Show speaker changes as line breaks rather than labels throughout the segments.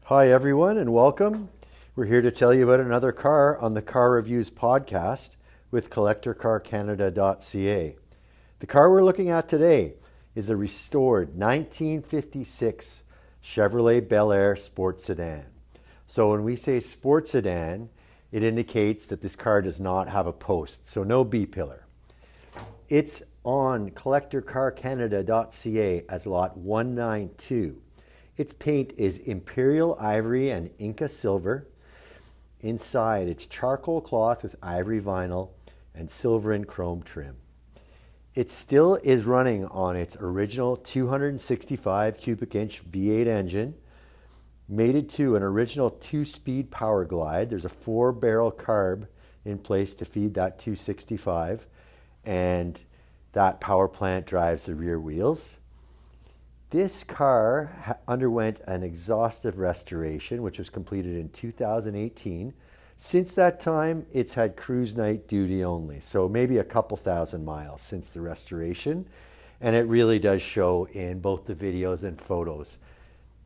Hi everyone and welcome. We're here to tell you about another car on the Car Reviews podcast with CollectorCarCanada.CA. The car we're looking at today is a restored 1956 Chevrolet Bel Air Sports Sedan. So when we say sports sedan, it indicates that this car does not have a post, so no B-pillar. It's on CollectorCarCanada.CA as lot 192. Its paint is Imperial Ivory and Inca Silver. Inside, it's charcoal cloth with ivory vinyl and silver and chrome trim. It still is running on its original 265 cubic inch V8 engine, mated to an original 2-speed power glide. There's a 4-barrel carb in place to feed that 265, and that power plant drives the rear wheels. This car underwent an exhaustive restoration, which was completed in 2018. Since that time, it's had cruise night duty only, so maybe a couple thousand miles since the restoration, and it really does show in both the videos and photos.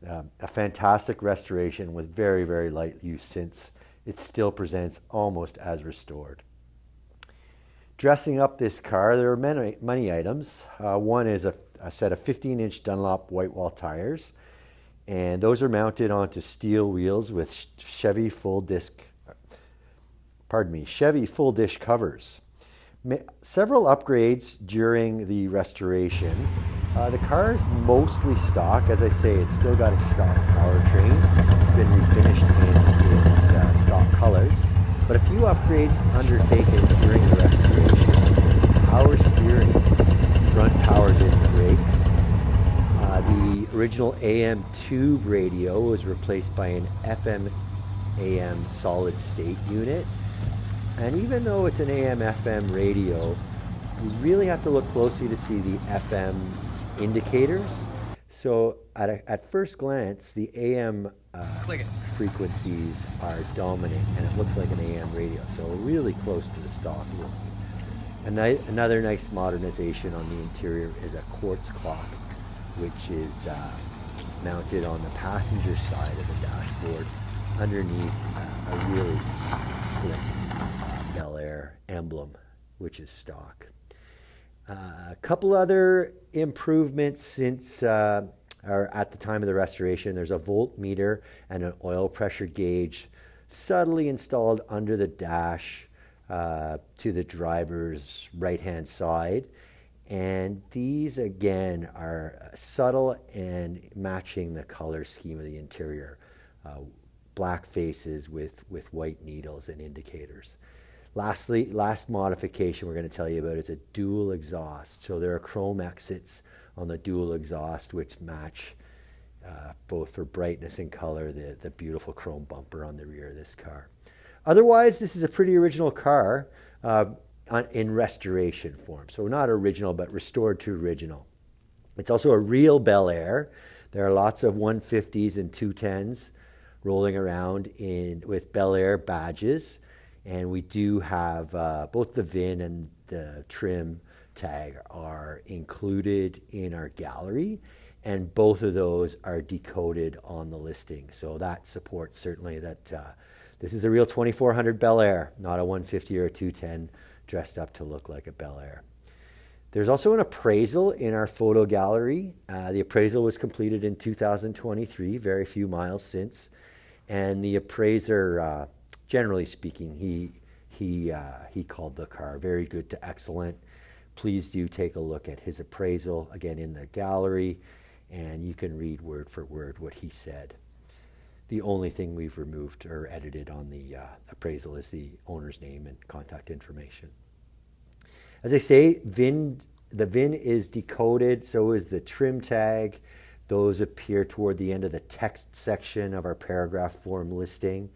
A fantastic restoration with very, very light use since it still presents almost as restored. Dressing up this car, there are many items. One is a set of 15-inch Dunlop white wall tires, and those are mounted onto steel wheels with Chevy full dish covers. Several upgrades during the restoration. The car is mostly stock. As I say, it's still got its stock powertrain. It's been refinished in its stock colors. But a few upgrades undertaken during the restoration: power steering, front power disc brakes. The original AM tube radio was replaced by an FM AM solid state unit. And even though it's an AM FM radio, you really have to look closely to see the FM indicators. So at first glance, the AM frequencies are dominant, and it looks like an AM radio, so really close to the stock look. Another nice modernization on the interior is a quartz clock, which is mounted on the passenger side of the dashboard underneath a really slick Bel Air emblem, which is stock. A couple other improvements since or at the time of the restoration. There's a voltmeter and an oil pressure gauge subtly installed under the dash to the driver's right-hand side. And these, again, are subtle and matching the color scheme of the interior. Black faces with white needles and indicators. Last modification we're going to tell you about is a dual exhaust. So there are chrome exits on the dual exhaust which match both for brightness and color the beautiful chrome bumper on the rear of this car. Otherwise, this is a pretty original car in restoration form. So not original, but restored to original. It's also a real Bel Air. There are lots of 150s and 210s rolling around with Bel Air badges. And we do have both the VIN and the trim tag are included in our gallery, and both of those are decoded on the listing. So that supports certainly that this is a real 2400 Bel Air, not a 150 or a 210 dressed up to look like a Bel Air. There's also an appraisal in our photo gallery. The appraisal was completed in 2023, very few miles since, and the appraiser, generally speaking, he called the car very good to excellent. Please do take a look at his appraisal, again, in the gallery, and you can read word for word what he said. The only thing we've removed or edited on the appraisal is the owner's name and contact information. As I say, the VIN is decoded, so is the trim tag. Those appear toward the end of the text section of our paragraph form listing.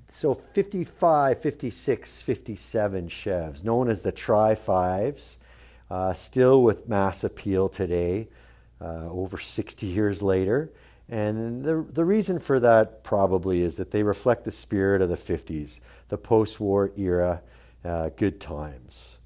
So 55, 56, 57 Chevs, known as the Tri-5s, still with mass appeal today, over 60 years later. And the reason for that probably is that they reflect the spirit of the 50s, the post-war era, good times.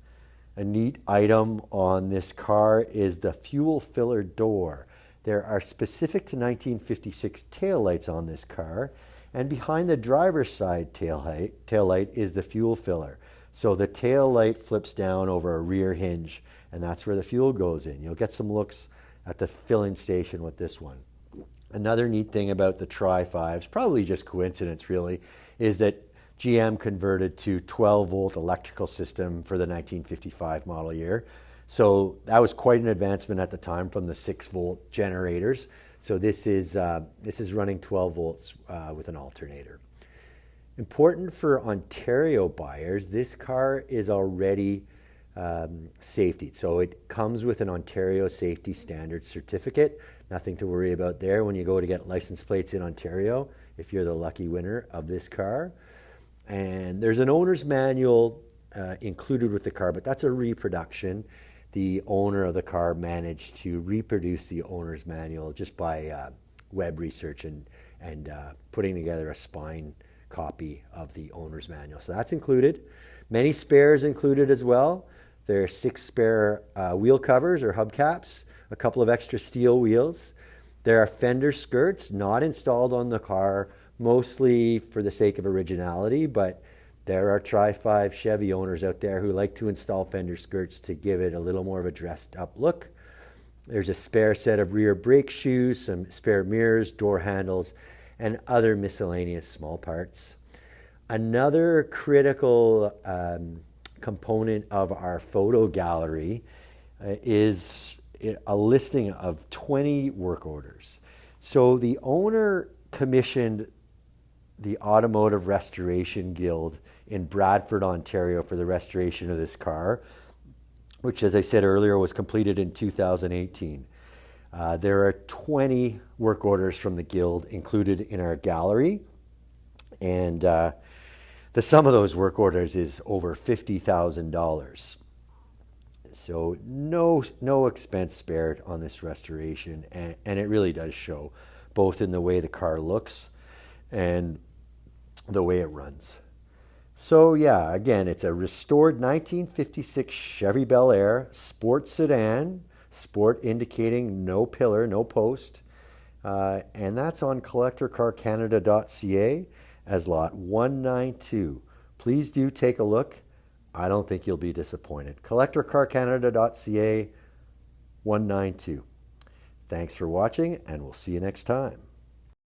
A neat item on this car is the fuel filler door. There are specific to 1956 taillights on this car, and behind the driver's side taillight is the fuel filler. So the taillight flips down over a rear hinge, and that's where the fuel goes in. You'll get some looks at the filling station with this one. Another neat thing about the Tri-5s, probably just coincidence really, is that GM converted to 12-volt electrical system for the 1955 model year. So that was quite an advancement at the time from the 6-volt generators. So this is running 12 volts with an alternator. Important for Ontario buyers, this car is already safety. So it comes with an Ontario Safety Standards certificate. Nothing to worry about there when you go to get license plates in Ontario, if you're the lucky winner of this car. And there's an owner's manual included with the car, but that's a reproduction. The owner of the car managed to reproduce the owner's manual just by web research and putting together a spine copy of the owner's manual. So that's included. Many spares included as well. There are 6 spare wheel covers or hubcaps, a couple of extra steel wheels. There are fender skirts not installed on the car, mostly for the sake of originality, but there are Tri-5 Chevy owners out there who like to install fender skirts to give it a little more of a dressed up look. There's a spare set of rear brake shoes, some spare mirrors, door handles, and other miscellaneous small parts. Another critical component of our photo gallery is a listing of 20 work orders. So the owner commissioned the Automotive Restoration Guild in Bradford, Ontario for the restoration of this car, which, as I said earlier, was completed in 2018. There are 20 work orders from the Guild included in our gallery, and the sum of those work orders is over $50,000. So no expense spared on this restoration, and it really does show, both in the way the car looks and the way it runs. So yeah, again, it's a restored 1956 Chevy Bel Air sport sedan, sport indicating no pillar, no post, and that's on CollectorCarCanada.CA as lot 192. Please do take a look. I don't think you'll be disappointed. CollectorCarCanada.CA 192. Thanks for watching, and we'll see you next time.